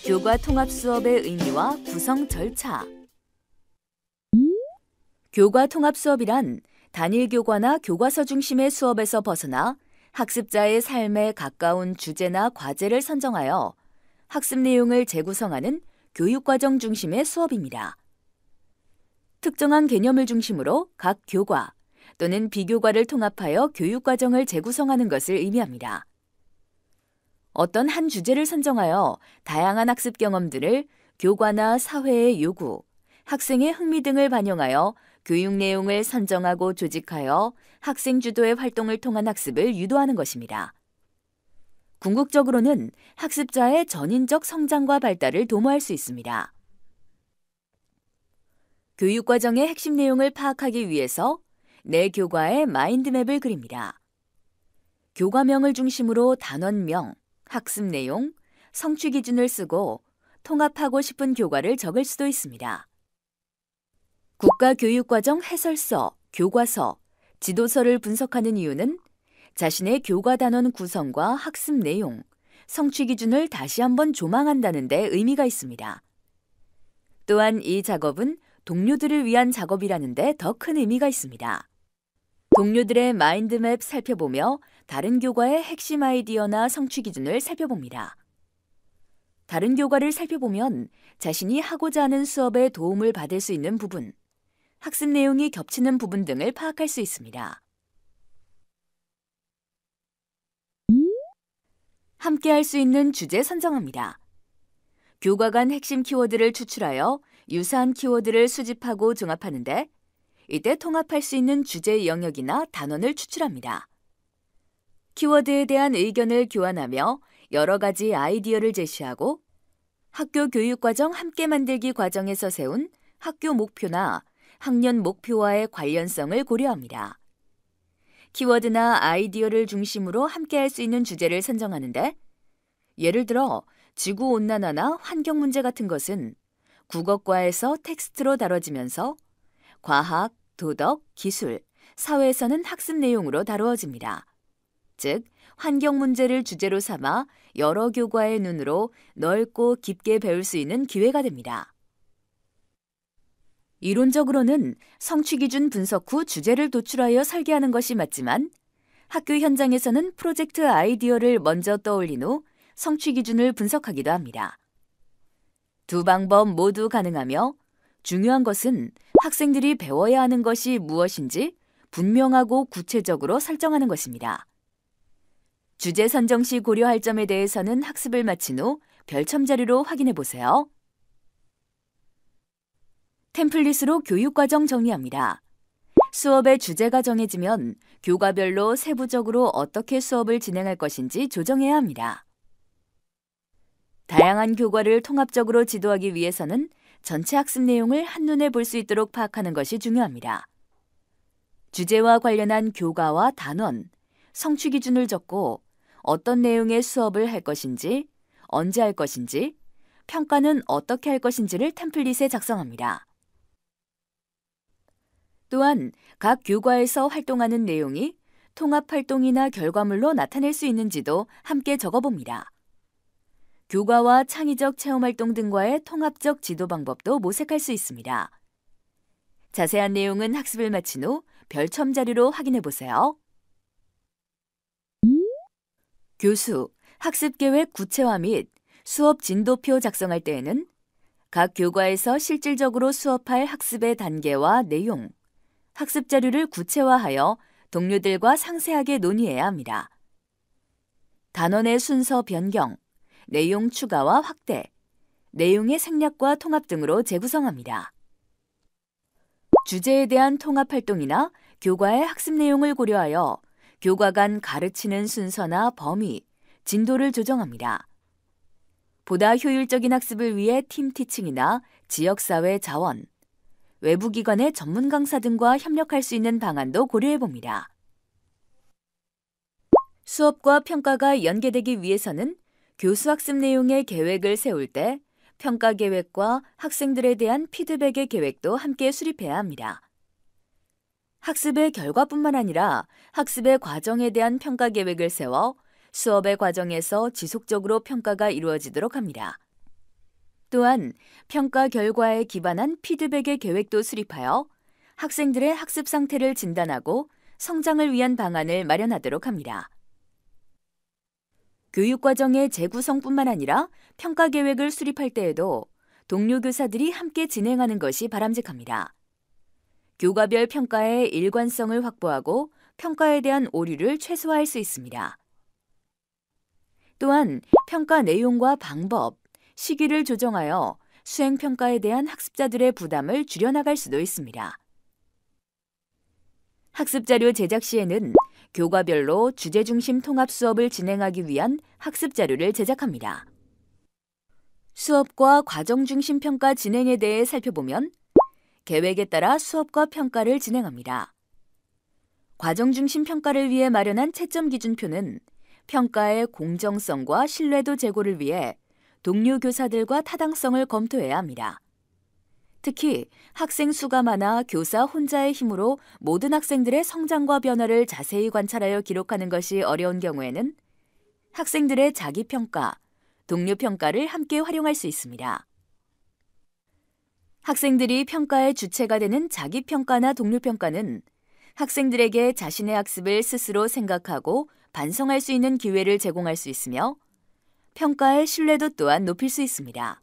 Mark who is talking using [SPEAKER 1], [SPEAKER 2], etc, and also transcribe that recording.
[SPEAKER 1] 교과 통합 수업의 의미와 구성 절차. 교과 통합 수업이란 단일 교과나 교과서 중심의 수업에서 벗어나 학습자의 삶에 가까운 주제나 과제를 선정하여 학습 내용을 재구성하는 교육과정 중심의 수업입니다. 특정한 개념을 중심으로 각 교과 또는 비교과를 통합하여 교육과정을 재구성하는 것을 의미합니다. 어떤 한 주제를 선정하여 다양한 학습 경험들을 교과나 사회의 요구, 학생의 흥미 등을 반영하여 교육 내용을 선정하고 조직하여 학생 주도의 활동을 통한 학습을 유도하는 것입니다. 궁극적으로는 학습자의 전인적 성장과 발달을 도모할 수 있습니다. 교육과정의 핵심 내용을 파악하기 위해서 내 교과의 마인드맵을 그립니다. 교과명을 중심으로 단원명, 학습 내용, 성취 기준을 쓰고 통합하고 싶은 교과를 적을 수도 있습니다. 국가교육과정 해설서, 교과서, 지도서를 분석하는 이유는 자신의 교과 단원 구성과 학습 내용, 성취 기준을 다시 한번 조망한다는 데 의미가 있습니다. 또한 이 작업은 동료들을 위한 작업이라는 데 더 큰 의미가 있습니다. 동료들의 마인드맵 살펴보며 다른 교과의 핵심 아이디어나 성취 기준을 살펴봅니다. 다른 교과를 살펴보면 자신이 하고자 하는 수업에 도움을 받을 수 있는 부분, 학습 내용이 겹치는 부분 등을 파악할 수 있습니다. 함께 할 수 있는 주제 선정합니다. 교과 간 핵심 키워드를 추출하여 유사한 키워드를 수집하고 종합하는데 이때 통합할 수 있는 주제 영역이나 단원을 추출합니다. 키워드에 대한 의견을 교환하며 여러 가지 아이디어를 제시하고 학교 교육과정 함께 만들기 과정에서 세운 학교 목표나 학년 목표와의 관련성을 고려합니다. 키워드나 아이디어를 중심으로 함께 할 수 있는 주제를 선정하는데 예를 들어 지구온난화나 환경 문제 같은 것은 국어과에서 텍스트로 다뤄지면서 과학, 도덕, 기술, 사회에서는 학습 내용으로 다루어집니다. 즉, 환경 문제를 주제로 삼아 여러 교과의 눈으로 넓고 깊게 배울 수 있는 기회가 됩니다. 이론적으로는 성취 기준 분석 후 주제를 도출하여 설계하는 것이 맞지만 학교 현장에서는 프로젝트 아이디어를 먼저 떠올린 후 성취 기준을 분석하기도 합니다. 두 방법 모두 가능하며 중요한 것은 학생들이 배워야 하는 것이 무엇인지 분명하고 구체적으로 설정하는 것입니다. 주제 선정 시 고려할 점에 대해서는 학습을 마친 후 별첨 자료로 확인해 보세요. 템플릿으로 교육과정 정리합니다. 수업의 주제가 정해지면 교과별로 세부적으로 어떻게 수업을 진행할 것인지 조정해야 합니다. 다양한 교과를 통합적으로 지도하기 위해서는 전체 학습 내용을 한눈에 볼 수 있도록 파악하는 것이 중요합니다. 주제와 관련한 교과와 단원, 성취 기준을 적고 어떤 내용의 수업을 할 것인지, 언제 할 것인지, 평가는 어떻게 할 것인지를 템플릿에 작성합니다. 또한 각 교과에서 활동하는 내용이 통합활동이나 결과물로 나타낼 수 있는지도 함께 적어봅니다. 교과와 창의적 체험활동 등과의 통합적 지도 방법도 모색할 수 있습니다. 자세한 내용은 학습을 마친 후 별첨 자료로 확인해 보세요. 교수, 학습계획 구체화 및 수업 진도표 작성할 때에는 각 교과에서 실질적으로 수업할 학습의 단계와 내용, 학습 자료를 구체화하여 동료들과 상세하게 논의해야 합니다. 단원의 순서 변경, 내용 추가와 확대, 내용의 생략과 통합 등으로 재구성합니다. 주제에 대한 통합 활동이나 교과의 학습 내용을 고려하여 교과 간 가르치는 순서나 범위, 진도를 조정합니다. 보다 효율적인 학습을 위해 팀 티칭이나 지역사회 자원, 외부 기관의 전문 강사 등과 협력할 수 있는 방안도 고려해 봅니다. 수업과 평가가 연계되기 위해서는 교수 학습 내용의 계획을 세울 때 평가 계획과 학생들에 대한 피드백의 계획도 함께 수립해야 합니다. 학습의 결과뿐만 아니라 학습의 과정에 대한 평가 계획을 세워 수업의 과정에서 지속적으로 평가가 이루어지도록 합니다. 또한 평가 결과에 기반한 피드백의 계획도 수립하여 학생들의 학습 상태를 진단하고 성장을 위한 방안을 마련하도록 합니다. 교육과정의 재구성뿐만 아니라 평가 계획을 수립할 때에도 동료 교사들이 함께 진행하는 것이 바람직합니다. 교과별 평가의 일관성을 확보하고 평가에 대한 오류를 최소화할 수 있습니다. 또한 평가 내용과 방법, 시기를 조정하여 수행평가에 대한 학습자들의 부담을 줄여나갈 수도 있습니다. 학습자료 제작 시에는 교과별로 주제 중심 통합 수업을 진행하기 위한 학습자료를 제작합니다. 수업과 과정 중심 평가 진행에 대해 살펴보면 계획에 따라 수업과 평가를 진행합니다. 과정 중심 평가를 위해 마련한 채점 기준표는 평가의 공정성과 신뢰도 제고를 위해 동료 교사들과 타당성을 검토해야 합니다. 특히 학생 수가 많아 교사 혼자의 힘으로 모든 학생들의 성장과 변화를 자세히 관찰하여 기록하는 것이 어려운 경우에는 학생들의 자기평가, 동료평가를 함께 활용할 수 있습니다. 학생들이 평가의 주체가 되는 자기평가나 동료평가는 학생들에게 자신의 학습을 스스로 생각하고 반성할 수 있는 기회를 제공할 수 있으며 평가의 신뢰도 또한 높일 수 있습니다.